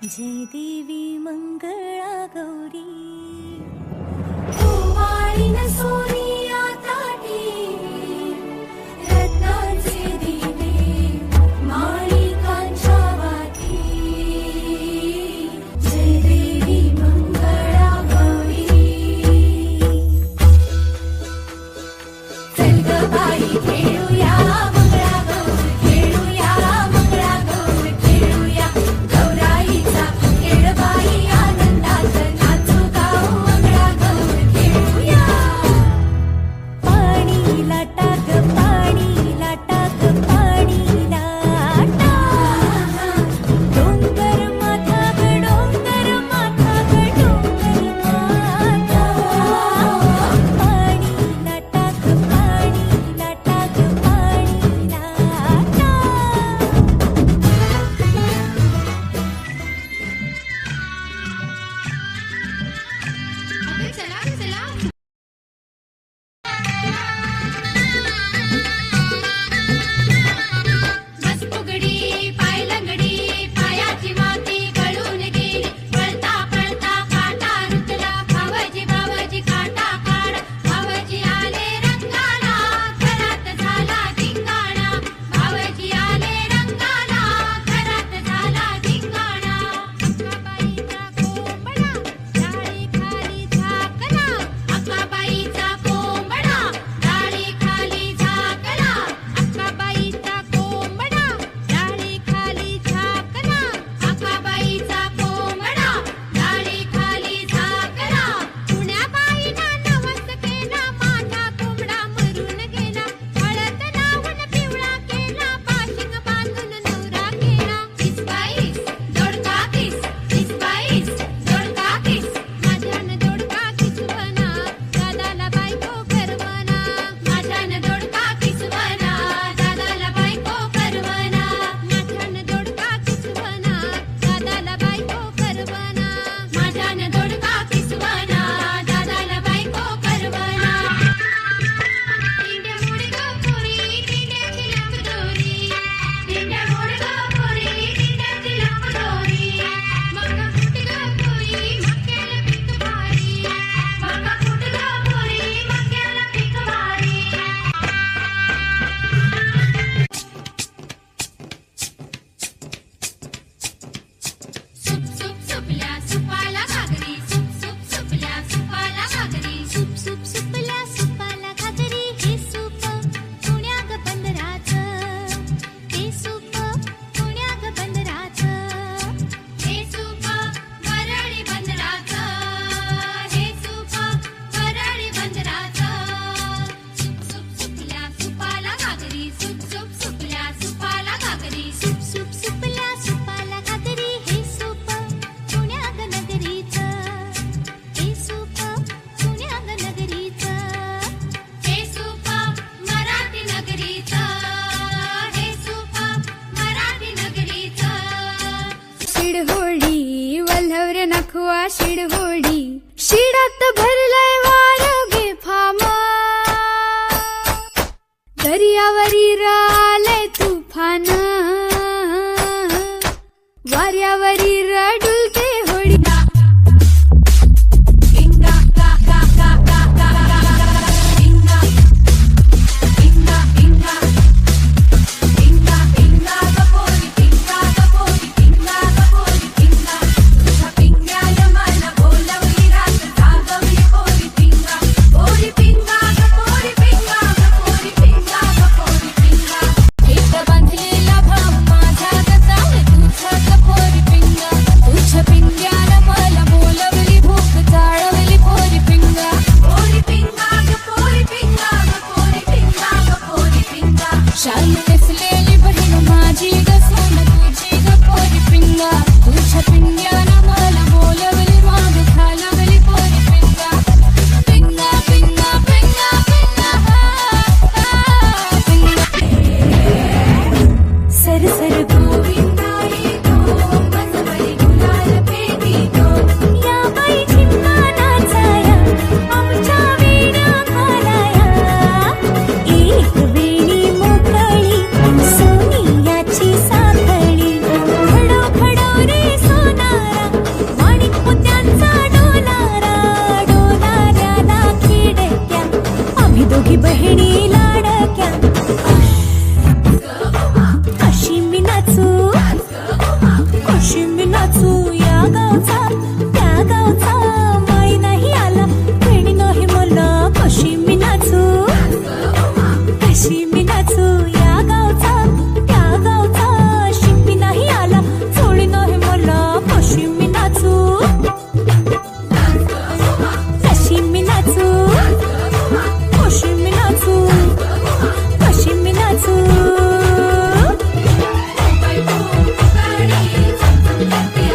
जय देवी मंगळा गौरी कुमारीन सोनिया ताटी रत्नांचे दिवे माणिकांच्या वाती जय देवी मंगळा गौरी चल ग बाई खेळूया मंगळा गौर खेळूया मंगळा गौर खेळूया गौराईचा खेळबाई आनंदात नाचू गाऊ मंगळा गौर खेळूया पाणी लाटा ग पाणी लाटा ग पाणी लाटा डोंगर माथा ग डोंगर माथा ग डोंगर माथा पाणी लाटा ग पाणी लाटा ग पाणी लाटा बस फुगडी पाय लंगडी पायाची माती गळून गेली पळता पळता काटा रुतला भावजी भावजी काटा काढ भावजी आले रंगाला घरात झाला धिंगाणा भावजी आले रंगाला घरात झाला धिंगाणा अक्काबाईचा कोंबडा डाळी खाली झाकला अक्काबाईचा कोंबडा डाळी खाली झाकला अक्काबाईचा कोंबडा डाळी खाली झाकला पुण्याबाईनं नवस केला माझा कोंबडा मरून गेला हळद लावून पिवळा केला पाशिंग बांधून नवरा केला इस्बाईस दोडका किस इस्बाईस दोडका किस माझ्यानं दोडका किसवना दादाला बायको करवना माझ्यानं दोडका किसवना दादाला बायको करवना माझ्यानं दोडका किसवना दादाला बायको करवना माझ्यानं दोडका किसवना दादाला बायको करवना इंड्या मुडगा पुरी इंड्याची लंबदोरी इंड्या मुडगा पुरी इंड्याची लंबदोरी मका फुटगा पुरी मक्याला पीक भारी मका फुटगा पुरी मक्याला पीक भारी सुप सुप सुपल्या सुपाला घागरी सुप सुप सुपल्या सुपाला घागरी सुप सुप सुपल्या सुपाला घागरी हे सूप पुण्याग बंदराचं हे सूप पुण्याग बंदराचं हे सूप वरळी बंदराचं हे सूप वरळी बंदराचं सुप सुप सुपल्या सुपाला घागरी सुप सुप सुपल्या सुपाला घागरी सुप सुप सुपल्या सुपाला घागरी हे सूप पुण्याग नगरीचं हे सूप पुण्याग नगरीचं हे सूप मराठी नगरीचं हे सूप मराठी नगरीचं शिडहोडी वल्हवरे नखवा शिडहोडी शिडात भरलंय वार बेफाम दर्यावरी रालय तुफान वाऱ्यावरी रडुलते होडी इंगा गा गा गा गा गा इंगा इंगा इंगा इंगा इंगा गपोरी इंगा गपोरी इंगा गपोरी इंगा तुझ्या पिंग्याला मला बोलवली रात जागवली पोरी पिंगा पोरी पिंगा गपोरी पिंगा गपोरी पिंगा गपोरी पिंगा एक बांधलेला भाव माझ्या गताने तुझा गपोरी पिंगा पिंगा